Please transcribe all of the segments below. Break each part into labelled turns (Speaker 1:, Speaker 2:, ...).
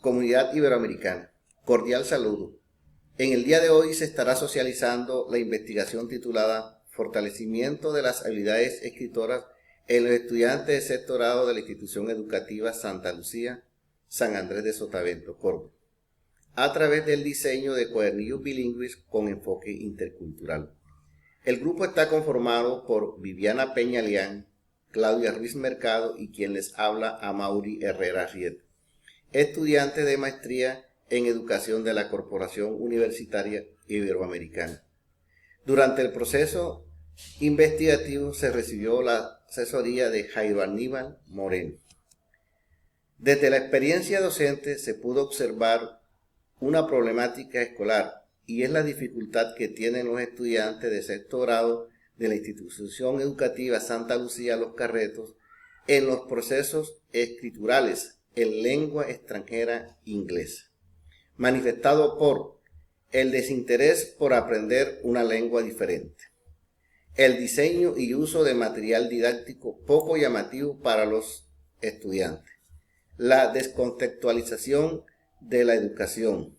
Speaker 1: Comunidad Iberoamericana, cordial saludo. En el día de hoy se estará socializando la investigación titulada Fortalecimiento de las habilidades escritoras en los estudiantes de sexto grado de la institución educativa Santa Lucía, San Andrés de Sotavento, Córdoba, a través del diseño de cuadernillos bilingües con enfoque intercultural. El grupo está conformado por Viviana Peña Leán, Claudia Ruiz Mercado y quien les habla, Amaury Herrera Riet, estudiante de maestría en educación de la Corporación Universitaria Iberoamericana. Durante el proceso investigativo se recibió la asesoría de Jairo Aníbal Moreno. Desde la experiencia docente se pudo observar una problemática escolar y es la dificultad que tienen los estudiantes de sexto grado de la institución educativa Santa Lucía Los Carretos en los procesos escriturales en lengua extranjera inglesa, manifestado por el desinterés por aprender una lengua diferente, el diseño y uso de material didáctico poco llamativo para los estudiantes, la descontextualización de la educación,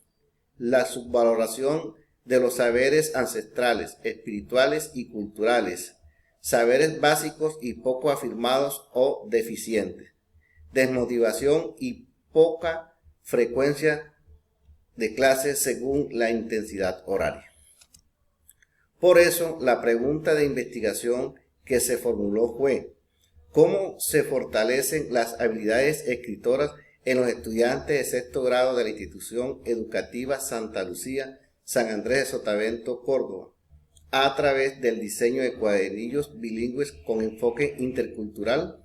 Speaker 1: la subvaloración de los saberes ancestrales, espirituales y culturales, saberes básicos y poco afirmados o deficientes, desmotivación y poca frecuencia de clases según la intensidad horaria. Por eso, la pregunta de investigación que se formuló fue: ¿cómo se fortalecen las habilidades escritoras en los estudiantes de sexto grado de la institución educativa Santa Lucía, San Andrés de Sotavento, Córdoba, a través del diseño de cuadernillos bilingües con enfoque intercultural?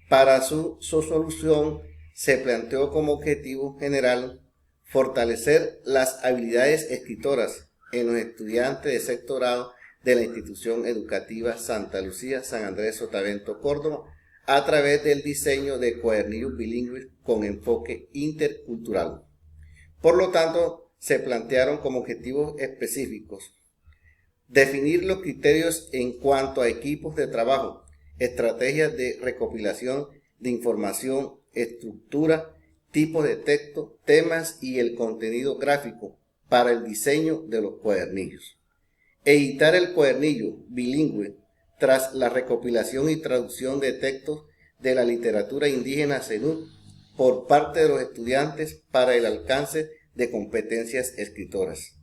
Speaker 1: Para su solución se planteó como objetivo general fortalecer las habilidades escritoras en los estudiantes de sexto grado de la institución educativa Santa Lucía, San Andrés de Sotavento, Córdoba, a través del diseño de cuadernillos bilingües con enfoque intercultural. Por lo tanto, se plantearon como objetivos específicos: definir los criterios en cuanto a equipos de trabajo, estrategias de recopilación de información, estructura, tipos de texto, temas y el contenido gráfico para el diseño de los cuadernillos. Editar el cuadernillo bilingüe tras la recopilación y traducción de textos de la literatura indígena zenú por parte de los estudiantes para el alcance de competencias escritoras.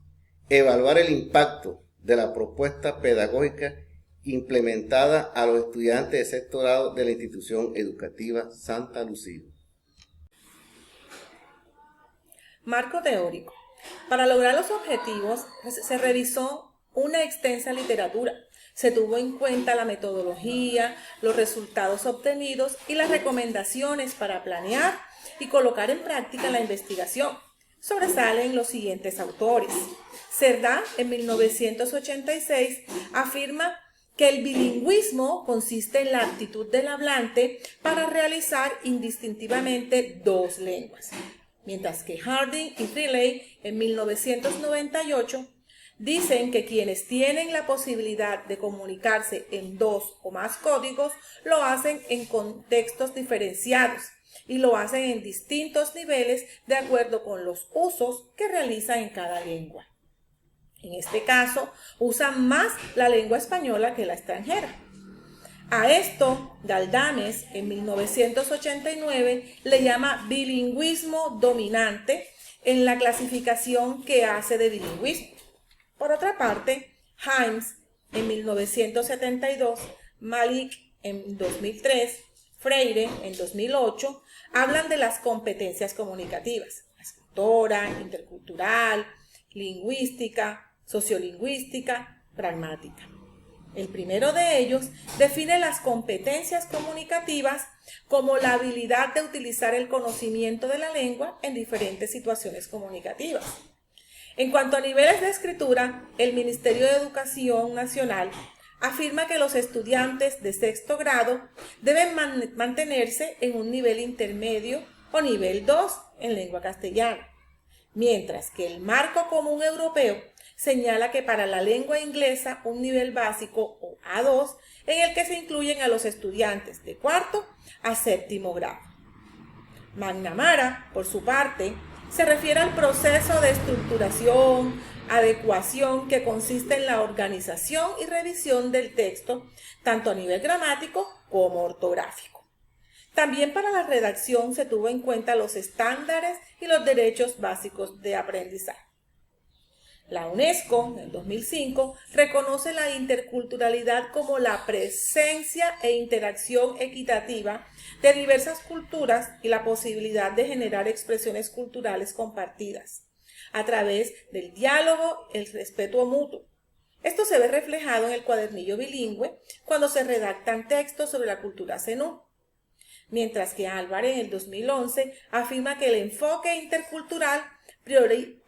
Speaker 1: Evaluar el impacto de la propuesta pedagógica implementada a los estudiantes de sexto grado de la institución educativa Santa Lucía.
Speaker 2: Marco teórico. Para lograr los objetivos se revisó una extensa literatura. Se tuvo en cuenta la metodología, los resultados obtenidos y las recomendaciones para planear y colocar en práctica la investigación. Sobresalen los siguientes autores. Cerdá, en 1986, afirma que el bilingüismo consiste en la aptitud del hablante para realizar indistintivamente dos lenguas, mientras que Harding y Riley, en 1998, dicen que quienes tienen la posibilidad de comunicarse en dos o más códigos lo hacen en contextos diferenciados y lo hacen en distintos niveles de acuerdo con los usos que realizan en cada lengua. En este caso, usan más la lengua española que la extranjera. A esto, Galdames, en 1989, le llama bilingüismo dominante en la clasificación que hace de bilingüismo. Por otra parte, Himes, en 1972, Malik, en 2003, Freire, en 2008, hablan de las competencias comunicativas: escritora, intercultural, lingüística, sociolingüística, pragmática. El primero de ellos define las competencias comunicativas como la habilidad de utilizar el conocimiento de la lengua en diferentes situaciones comunicativas. En cuanto a niveles de escritura, el Ministerio de Educación Nacional afirma que los estudiantes de sexto grado deben mantenerse en un nivel intermedio o nivel 2 en lengua castellana, mientras que el Marco Común Europeo señala que para la lengua inglesa un nivel básico o A2 en el que se incluyen a los estudiantes de cuarto a séptimo grado. McNamara, por su parte, se refiere al proceso de estructuración, adecuación que consiste en la organización y revisión del texto, tanto a nivel gramático como ortográfico. También para la redacción se tuvo en cuenta los estándares y los derechos básicos de aprendizaje. La UNESCO, en 2005, reconoce la interculturalidad como la presencia e interacción equitativa de diversas culturas y la posibilidad de generar expresiones culturales compartidas a través del diálogo, el respeto mutuo. Esto se ve reflejado en el cuadernillo bilingüe cuando se redactan textos sobre la cultura zenú. Mientras que Álvarez en el 2011 afirma que el enfoque intercultural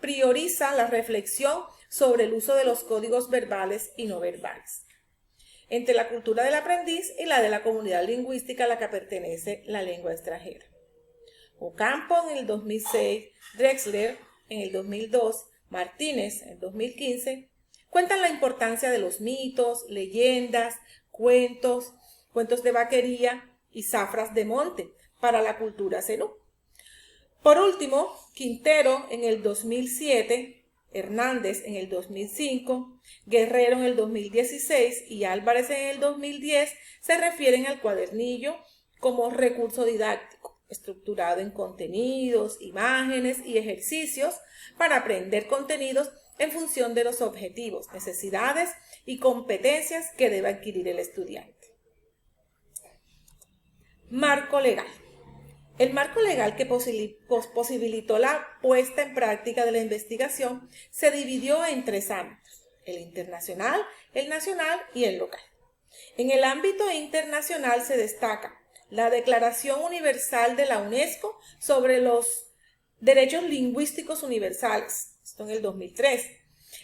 Speaker 2: prioriza la reflexión sobre el uso de los códigos verbales y no verbales, entre la cultura del aprendiz y la de la comunidad lingüística a la que pertenece la lengua extranjera. Ocampo en el 2006, Drexler en el 2002, Martínez en el 2015, cuentan la importancia de los mitos, leyendas, cuentos de vaquería y zafras de monte para la cultura zenú. Por último, Quintero en el 2007, Hernández en el 2005, Guerrero en el 2016 y Álvarez en el 2010 se refieren al cuadernillo como recurso didáctico, estructurado en contenidos, imágenes y ejercicios para aprender contenidos en función de los objetivos, necesidades y competencias que debe adquirir el estudiante. Marco legal. El marco legal que posibilitó la puesta en práctica de la investigación se dividió en tres ámbitos: el internacional, el nacional y el local. En el ámbito internacional se destaca la Declaración Universal de la UNESCO sobre los Derechos Lingüísticos Universales, esto en el 2003,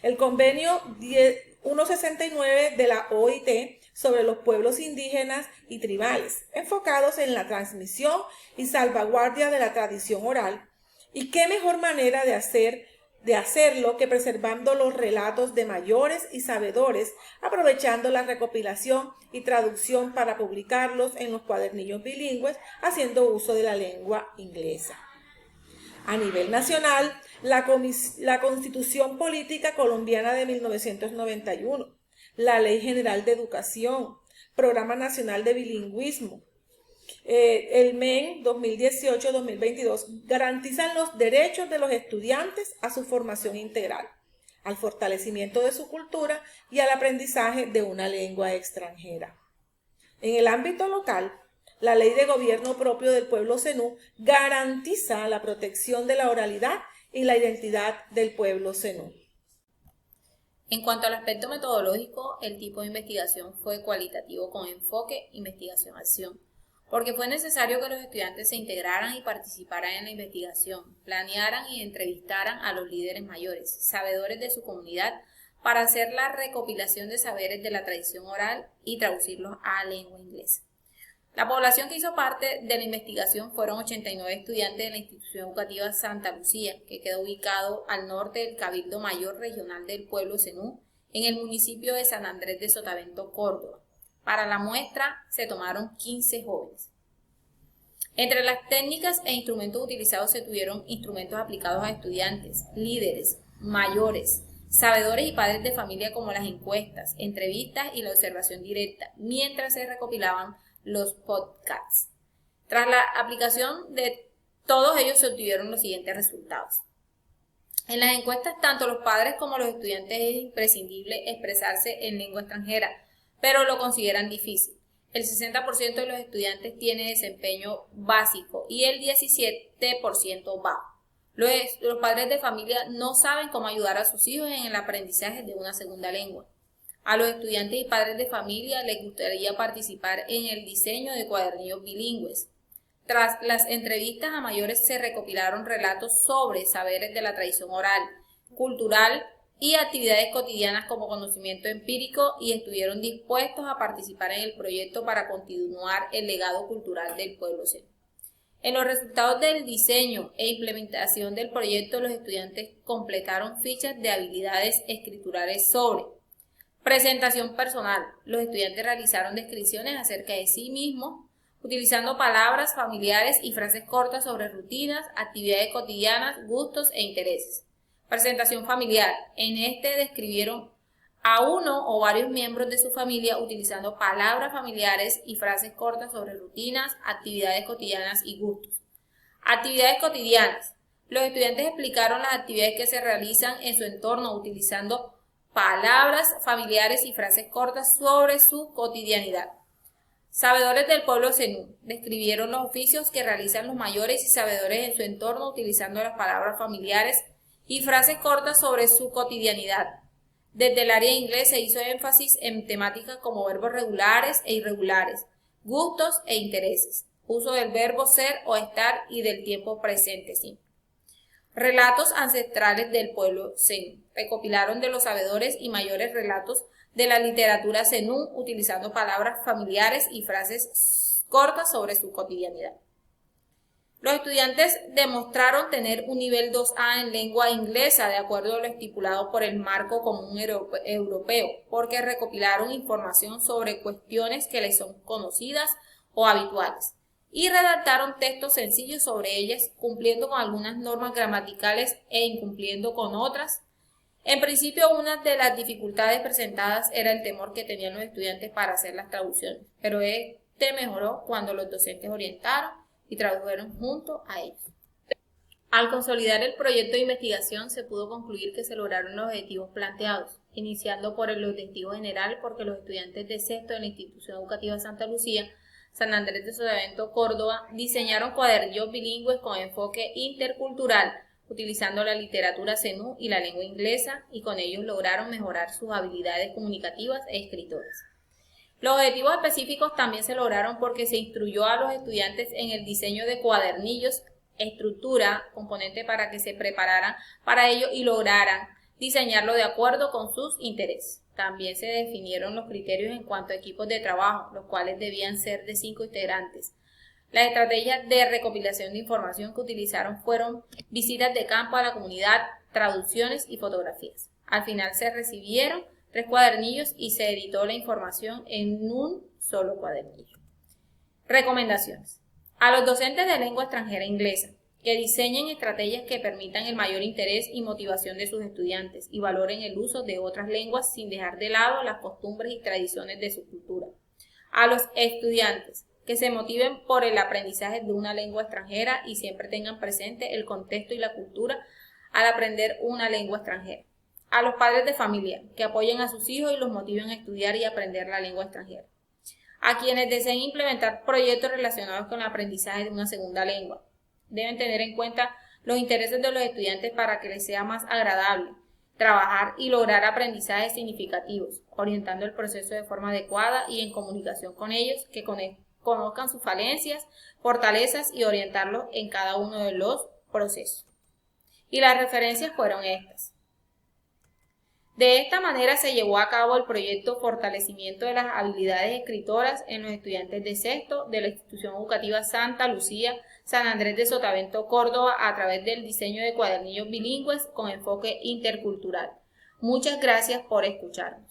Speaker 2: el Convenio 169 de la OIT sobre los pueblos indígenas y tribales, enfocados en la transmisión y salvaguardia de la tradición oral. Y qué mejor manera de hacerlo que preservando los relatos de mayores y sabedores, aprovechando la recopilación y traducción para publicarlos en los cuadernillos bilingües, haciendo uso de la lengua inglesa. A nivel nacional, la Constitución Política Colombiana de 1991, la Ley General de Educación, Programa Nacional de Bilingüismo, el MEN 2018-2022 garantizan los derechos de los estudiantes a su formación integral, al fortalecimiento de su cultura y al aprendizaje de una lengua extranjera. En el ámbito local, la Ley de Gobierno Propio del Pueblo zenú garantiza la protección de la oralidad y la identidad del pueblo zenú.
Speaker 3: En cuanto al aspecto metodológico, el tipo de investigación fue cualitativo con enfoque investigación-acción, porque fue necesario que los estudiantes se integraran y participaran en la investigación, planearan y entrevistaran a los líderes mayores, sabedores de su comunidad, para hacer la recopilación de saberes de la tradición oral y traducirlos a lengua inglesa. La población que hizo parte de la investigación fueron 89 estudiantes de la institución educativa Santa Lucía, que quedó ubicado al norte del Cabildo Mayor Regional del Pueblo Zenú, en el municipio de San Andrés de Sotavento, Córdoba. Para la muestra se tomaron 15 jóvenes. Entre las técnicas e instrumentos utilizados se tuvieron instrumentos aplicados a estudiantes, líderes, mayores, sabedores y padres de familia, como las encuestas, entrevistas y la observación directa, mientras se recopilaban los podcasts. Tras la aplicación de todos ellos se obtuvieron los siguientes resultados. En las encuestas, tanto los padres como los estudiantes es imprescindible expresarse en lengua extranjera, pero lo consideran difícil. El 60% de los estudiantes tiene desempeño básico y el 17% bajo. Los padres de familia no saben cómo ayudar a sus hijos en el aprendizaje de una segunda lengua. A los estudiantes y padres de familia les gustaría participar en el diseño de cuadernillos bilingües. Tras las entrevistas a mayores se recopilaron relatos sobre saberes de la tradición oral, cultural y actividades cotidianas como conocimiento empírico, y estuvieron dispuestos a participar en el proyecto para continuar el legado cultural del pueblo zenú. En los resultados del diseño e implementación del proyecto, los estudiantes completaron fichas de habilidades escriturales sobre presentación personal. Los estudiantes realizaron descripciones acerca de sí mismos, utilizando palabras familiares y frases cortas sobre rutinas, actividades cotidianas, gustos e intereses. Presentación familiar. En este describieron a uno o varios miembros de su familia utilizando palabras familiares y frases cortas sobre rutinas, actividades cotidianas y gustos. Actividades cotidianas. Los estudiantes explicaron las actividades que se realizan en su entorno utilizando palabras familiares y frases cortas sobre su cotidianidad. Sabedores del pueblo zenú. Describieron los oficios que realizan los mayores y sabedores en su entorno utilizando las palabras familiares y frases cortas sobre su cotidianidad. Desde el área de inglés se hizo énfasis en temáticas como verbos regulares e irregulares, gustos e intereses, uso del verbo ser o estar y del tiempo presente simple. Relatos ancestrales del pueblo zenú. Recopilaron de los sabedores y mayores relatos de la literatura zenú utilizando palabras familiares y frases cortas sobre su cotidianidad. Los estudiantes demostraron tener un nivel 2A en lengua inglesa de acuerdo a lo estipulado por el Marco Común Europeo, porque recopilaron información sobre cuestiones que les son conocidas o habituales y redactaron textos sencillos sobre ellas, cumpliendo con algunas normas gramaticales e incumpliendo con otras. En principio, una de las dificultades presentadas era el temor que tenían los estudiantes para hacer las traducciones, pero este mejoró cuando los docentes orientaron y tradujeron junto a ellos. Al consolidar el proyecto de investigación se pudo concluir que se lograron los objetivos planteados, iniciando por el objetivo general porque los estudiantes de sexto de la Institución Educativa Santa Lucía, San Andrés de Sotavento, Córdoba, diseñaron cuadernillos bilingües con enfoque intercultural, utilizando la literatura zenú y la lengua inglesa, y con ellos lograron mejorar sus habilidades comunicativas e escritoras. Los objetivos específicos también se lograron porque se instruyó a los estudiantes en el diseño de cuadernillos, estructura, componente para que se prepararan para ello y lograran diseñarlo de acuerdo con sus intereses. También se definieron los criterios en cuanto a equipos de trabajo, los cuales debían ser de 5 integrantes. Las estrategias de recopilación de información que utilizaron fueron visitas de campo a la comunidad, traducciones y fotografías. Al final se recibieron 3 cuadernillos y se editó la información en un solo cuadernillo. Recomendaciones. A los docentes de lengua extranjera inglesa, que diseñen estrategias que permitan el mayor interés y motivación de sus estudiantes y valoren el uso de otras lenguas sin dejar de lado las costumbres y tradiciones de su cultura. A los estudiantes, que se motiven por el aprendizaje de una lengua extranjera y siempre tengan presente el contexto y la cultura al aprender una lengua extranjera. A los padres de familia, que apoyen a sus hijos y los motiven a estudiar y aprender la lengua extranjera. A quienes deseen implementar proyectos relacionados con el aprendizaje de una segunda lengua. Deben tener en cuenta los intereses de los estudiantes para que les sea más agradable trabajar y lograr aprendizajes significativos, orientando el proceso de forma adecuada y en comunicación con ellos, que conozcan sus falencias, fortalezas y orientarlos en cada uno de los procesos. Y las referencias fueron estas. De esta manera se llevó a cabo el proyecto Fortalecimiento de las habilidades escritoras en los estudiantes de sexto de la Institución Educativa Santa Lucía, San Andrés de Sotavento, Córdoba, a través del diseño de cuadernillos bilingües con enfoque intercultural. Muchas gracias por escucharnos.